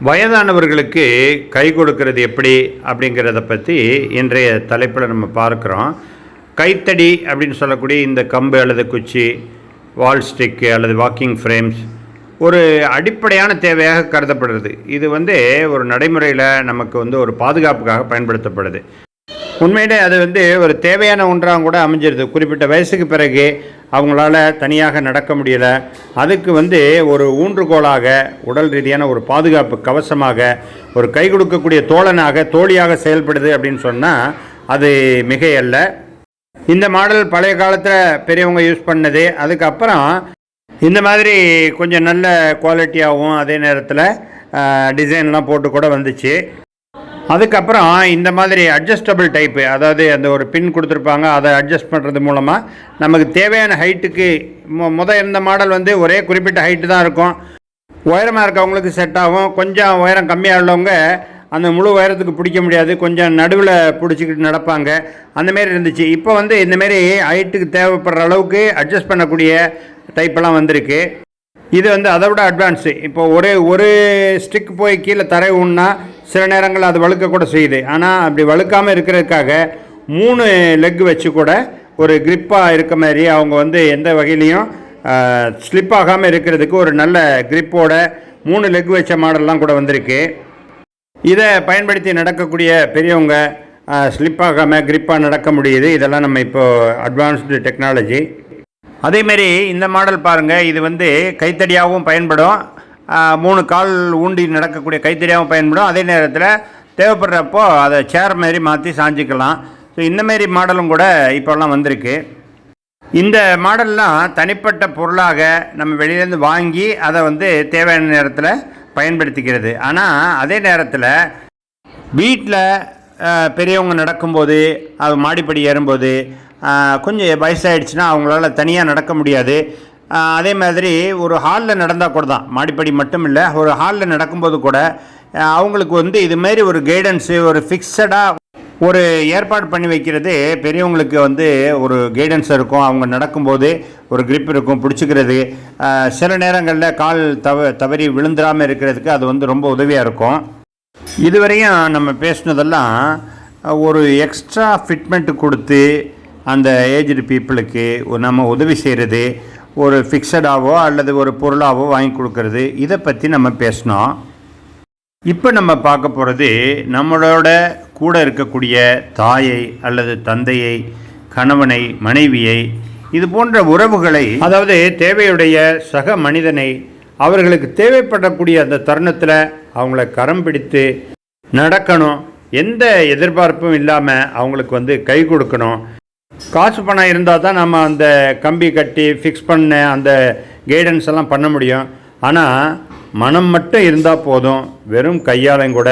வயதானவர்களுக்கு கை கொடுக்கறது எப்படி அப்படிங்கிறத பற்றி இன்றைய தலைப்பில் நம்ம பார்க்குறோம். கைத்தடி அப்படின்னு சொல்லக்கூடிய இந்த கம்பு அல்லது குச்சி, வால் ஸ்டிக்கு அல்லது வாக்கிங் ஃப்ரேம்ஸ் ஒரு அடிப்படையான தேவையாக கருதப்படுறது. இது ஒரு நடைமுறையில் நமக்கு ஒரு பாதுகாப்புக்காக பயன்படுத்தப்படுது. உண்மையிலே அது ஒரு தேவையான ஒன்றாக கூட அமைஞ்சிருது. குறிப்பிட்ட வயசுக்கு பிறகு அவங்களால தனியாக நடக்க முடியலை, அதுக்கு ஒரு ஊன்றுகோலாக, உடல் ரீதியான ஒரு பாதுகாப்பு கவசமாக, ஒரு கை கொடுக்கக்கூடிய தோழியாக செயல்படுது அப்படின்னு சொன்னால் அது மிகையல்ல. இந்த மாடல் பழைய காலத்தில் பெரியவங்க யூஸ் பண்ணது. அதுக்கப்புறம் இந்த மாதிரி கொஞ்சம் நல்ல குவாலிட்டியாகவும் அதே நேரத்தில் டிசைன்லாம் போட்டு கூட வந்துச்சு. அதுக்கப்புறம் இந்த மாதிரி அட்ஜஸ்டபிள் டைப்பு, அதாவது அந்த ஒரு பின் கொடுத்துருப்பாங்க, அதை அட்ஜஸ்ட் பண்ணுறது மூலமாக நமக்கு தேவையான ஹைட்டுக்கு இருந்த மாடல் ஒரே குறிப்பிட்ட ஹைட்டு தான் இருக்கும். உயரமாக இருக்கவங்களுக்கு செட் ஆகும். கொஞ்சம் உயரம் கம்மியாக உள்ளவங்க அந்த முழு உயரத்துக்கு பிடிக்க முடியாது, கொஞ்சம் நடுவில் பிடிச்சிக்கிட்டு நடப்பாங்க. அந்தமாரி இருந்துச்சு. இப்போ இந்தமாரி ஹைட்டுக்கு தேவைப்படுற அளவுக்கு அட்ஜஸ்ட் பண்ணக்கூடிய டைப்பெல்லாம் வந்திருக்கு. இது அதை விட அட்வான்ஸு. இப்போ ஒரு ஸ்டிக் போய் கீழே தரை ஊன்னா சில நேரங்கள் அது வழுக்க கூட செய்யுது. ஆனால் அப்படி வழுக்காமல் இருக்கிறதுக்காக 3 லெக் வச்சு கூட ஒரு கிரிப்பாக இருக்க மாதிரி அவங்க எந்த வகையிலையும் ஸ்லிப் ஆகாமல் இருக்கிறதுக்கு ஒரு நல்ல கிரிப்போட 3 லெக் வச்ச மாடல்லாம் கூட வந்திருக்கு. இதை பயன்படுத்தி நடக்கக்கூடிய பெரியவங்க ஸ்லிப் ஆகாமல் கிரிப்பாக நடக்க முடியுது. இதெல்லாம் நம்ம இப்போது அட்வான்ஸ்டு டெக்னாலஜி. அதேமாரி இந்த மாடல் பாருங்கள், இது கைத்தடியாகவும் பயன்படும், 3 கால் ஊண்டி நடக்கக்கூடிய கைத்தடியாகவும் பயன்படும். அதே நேரத்தில் தேவைப்படுறப்போ அதை சேர் மாரி மாற்றி சாஞ்சிக்கலாம். ஸோ இந்தமாரி மாடலும் கூட இப்போல்லாம் வந்திருக்கு. இந்த மாடல்லாம் தனிப்பட்ட பொருளாக நம்ம வெளியிலேருந்து வாங்கி அதை தேவையான நேரத்தில் பயன்படுத்திக்கிறது. ஆனால் அதே நேரத்தில் வீட்டில் பெரியவங்க நடக்கும்போது, அது மாடிப்படி ஏறும்போது, கொஞ்சம் வயசாகிடுச்சுன்னா அவங்களால தனியாக நடக்க முடியாது. அதே மாதிரி ஒரு ஹாலில் நடந்தால் கூட தான், மாடிப்படி மட்டும் இல்லை, ஒரு ஹாலில் நடக்கும்போது கூட அவங்களுக்கு இதுமாரி ஒரு கைடன்ஸு, ஒரு ஃபிக்ஸடாக ஒரு ஏற்பாடு பண்ணி வைக்கிறது பெரியவங்களுக்கு ஒரு கைடன்ஸ் இருக்கும். அவங்க நடக்கும்போது ஒரு கிரிப் இருக்கும், பிடிச்சிக்கிறது. சில நேரங்களில் கால் தவறி விழுந்துடாமல் இருக்கிறதுக்கு அது ரொம்ப உதவியாக இருக்கும். இதுவரையும் நம்ம பேசினதெல்லாம் ஒரு எக்ஸ்ட்ரா ஃபிட்மெண்ட்டு கொடுத்து அந்த ஏஜ்டு பீப்புளுக்கு நம்ம உதவி செய்கிறது, ஒரு ஃபிக்ஸடாவோ அல்லது ஒரு பொருளாவோ வாங்கி கொடுக்கறது, இதை பற்றி நம்ம பேசினோம். இப்போ நம்ம பார்க்க போகிறது நம்மளோட கூட இருக்கக்கூடிய தாயை அல்லது தந்தையை, கணவனை, மனைவியை, இது போன்ற உறவுகளை, அதாவது தேவையுடைய சக மனிதனை, அவர்களுக்கு தேவைப்படக்கூடிய அந்த தருணத்தில் அவங்கள கரம் பிடித்து நடக்கணும். எந்த எதிர்பார்ப்பும் இல்லாமல் அவங்களுக்கு கை கொடுக்கணும். காசு பணம் இருந்தால் தான் நம்ம அந்த கம்பி கட்டி ஃபிக்ஸ் பண்ண அந்த கைடன்ஸ் எல்லாம் பண்ண முடியும். ஆனால் மனம் மட்டும் இருந்தால் போதும். வெறும் கையாலையும் கூட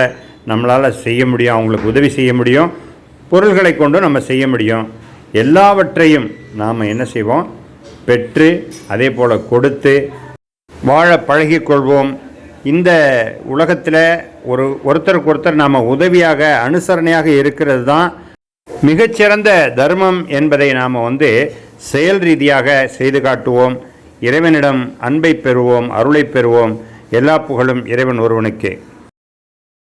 நம்மளால் செய்ய முடியும், அவங்களுக்கு உதவி செய்ய முடியும். பொருள்களை கொண்டு நம்ம செய்ய முடியும். எல்லாவற்றையும் நாம் என்ன செய்வோம், பெற்று அதே போல் கொடுத்து வாழ பழகிக்கொள்வோம். இந்த உலகத்தில் ஒருத்தருக்கு ஒருத்தர் நாம் உதவியாக, அனுசரணையாக இருக்கிறது தான் மிகச்சிறந்த தர்மம் என்பதை நாம் செயல் ரீதியாக செய்து காட்டுவோம். இறைவனிடம் அன்பை பெறுவோம், அருளை பெறுவோம். எல்லா புகழும் இறைவன் ஒருவனுக்கே.